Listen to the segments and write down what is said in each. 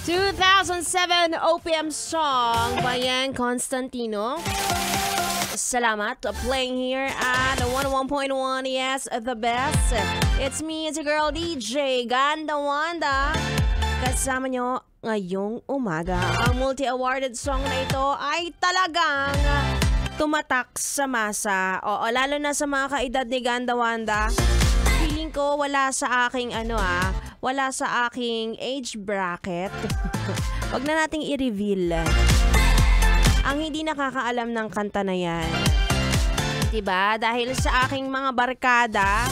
2007 OPM song by Yan Constantino. Salamat playing here at 101.1. Yes, the best. It's me, it's your girl DJ Ganda Wanda. Kasama nyo ngayong umaga. Ang multi-awarded song na ito ay talagang tumatak sa masa. Oo, lalo na sa mga kaedad ni Ganda Wanda. Feeling ko wala sa aking wala sa aking age bracket. Wag na nating i-reveal ang hindi nakakaalam ng kanta na yan. Diba? Dahil sa aking mga barkada,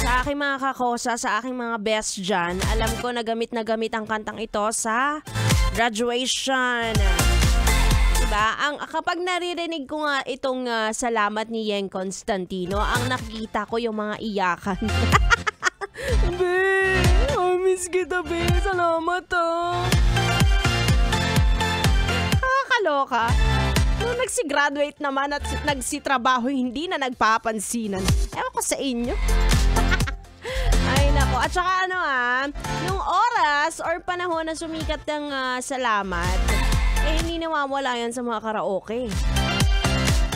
sa aking mga kakosa, sa aking mga best dyan, alam ko na gamit ang kantang ito sa graduation. Diba? Kapag naririnig ko nga itong salamat ni Yeng Constantino, ang nakikita ko yung mga iyakan. Be, I miss kita, be. Salamat, Nakakaloka. Nung nagsi-graduate naman at nagsitrabaho, hindi na nagpapansinan. Ewan ko sa inyo. Ay, nako. At saka nung oras or panahon na sumikat ng salamat, hindi nawawala yan sa mga karaoke.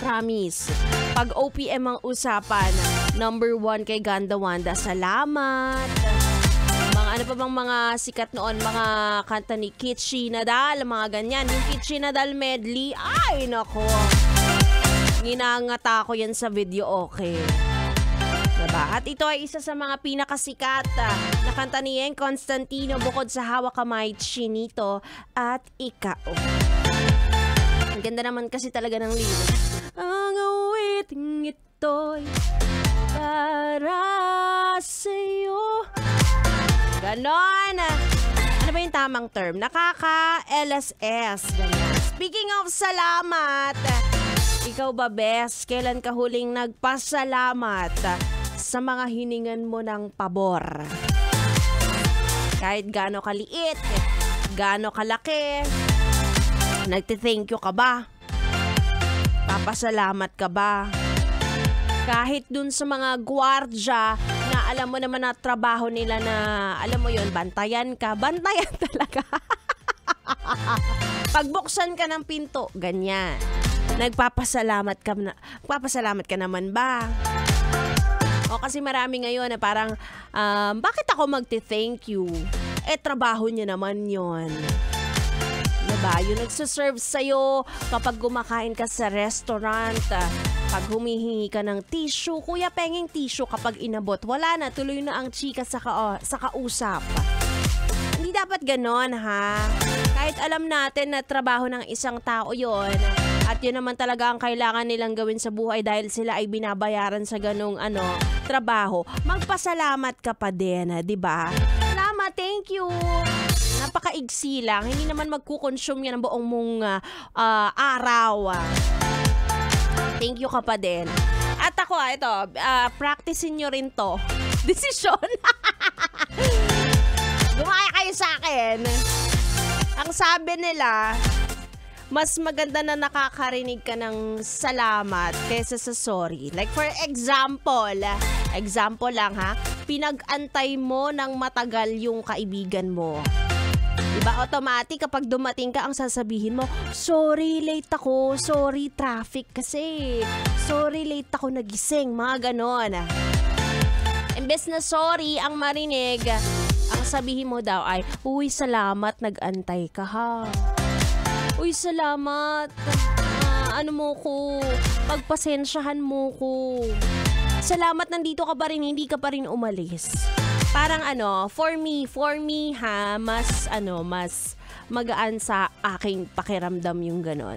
Promise. Pag OPM ang usapan, number 1 kay Ganda Wanda, salamat. Ano pa bang mga sikat noon, mga kanta ni Kitschy Nadal, mga ganyan. Yung Kitschy Nadal medley, ay nako. Ginangata ko yan sa video, okay. Diba? At ito ay isa sa mga pinakasikat na kanta ni Yeng Constantino bukod sa Hawak Kamay, Chinito at Ikaw. Ang ganda naman kasi talaga ng lyrics. Ang awiting ito'y para sa'yo. Ganon. Ano ba yung tamang term? Nakaka-LSS. Ganyan. Speaking of salamat, ikaw ba, bes? Kailan ka huling nagpasalamat sa mga hiningan mo ng pabor? Kahit gaano kaliit, gaano kalaki, nagte-thank you ka ba? Papasalamat ka ba? Kahit dun sa mga gwardya na alam mo naman na trabaho nila na, alam mo yun, bantayan talaga. Pagbuksan ka ng pinto, ganyan. Nagpapasalamat ka naman ba? O kasi marami ngayon na parang, bakit ako magte-thank you? Trabaho niya naman yun. Diba? Yung nagsaserve sa'yo kapag gumakain ka sa restaurant, pag humihingi ka ng tissue, kuya penging tissue, kapag inabot, wala na, tuloy na ang chika sa kausap. Hindi dapat ganon, ha? Kahit alam natin na trabaho ng isang tao yon, at yun naman talaga ang kailangan nilang gawin sa buhay dahil sila ay binabayaran sa ganong trabaho, magpasalamat ka pa din, diba? Salamat, thank you. Napakaigsi lang. Hindi naman magkukonsume yan ang buong mong araw. Thank you ka pa din. At ako, ito, practicein nyo rin to. Desisyon. Gumaya kayo sa akin. Ang sabi nila, mas maganda na nakakarinig ka ng salamat kaysa sa sorry. Like for example lang ha, pinag-antay mo ng matagal yung kaibigan mo. Diba, automatic kapag dumating ka, ang sasabihin mo, sorry, late ako. Sorry, traffic kasi. Sorry, late ako nagising. Mga ganon. Imbes na sorry ang marinig, ang sabihin mo daw ay, uy, salamat, nag-antay ka ha. Uy, salamat. Pagpasensyahan mo ko. Salamat, nandito ka pa rin, hindi ka pa rin umalis. Parang for me ha, mas magaan sa aking pakiramdam yung ganon.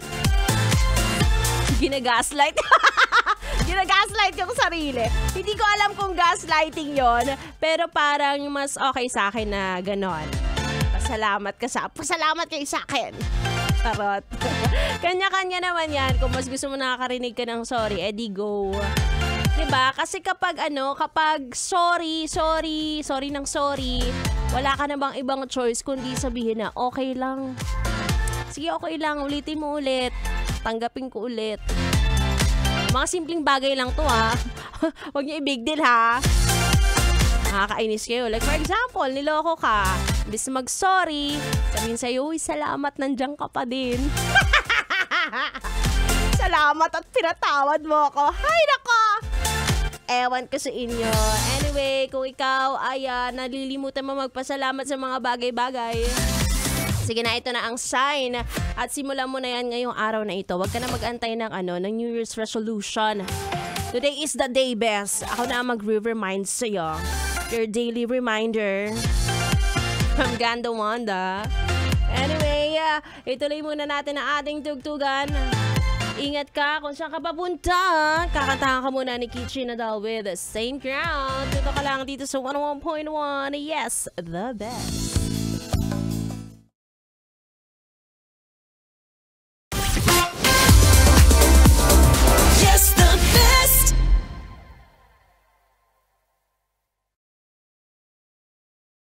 Ginagaslight. Ginagaslight yung sarili. Hindi ko alam kung gaslighting yon, pero parang mas okay sa akin na ganon. Pasalamat kayo sa akin. Tarot. Kanya-kanya naman yan. Kung mas gusto mo nakakarinig ka ng sorry, edi go. Diba? Kasi kapag sorry, wala ka na bang ibang choice kundi sabihin na okay lang. Sige, okay lang. Ulitin mo ulit. Tanggapin ko ulit. Mga simpleng bagay lang to, ha. Huwag niyo i-big deal, ha. Nakakainis kayo. Like for example, niloko ka. Imbis na mag-sorry, sabihin sa'yo, uy, salamat, nandiyan ka pa din. Salamat at pinatawad mo ako. Hay nako! Ewan ko sa inyo. Anyway, kung ikaw ay nalilimutan mo magpasalamat sa mga bagay-bagay, sige na, ito na ang sign. At simulan mo na yan ngayong araw na ito. Huwag ka na mag-antay ng New Year's resolution. Today is the day, best. Ako na ang mag-remind sa'yo. Your daily reminder. From Ganda Wanda. Anyway, ituloy muna natin ang ating tugtugan. Ingat ka kung saan ka papunta. Kakantahan ka muna ni Kichi Nadal with Saint Ground. Dito ka lang dito sa 101.1. Yes, the best.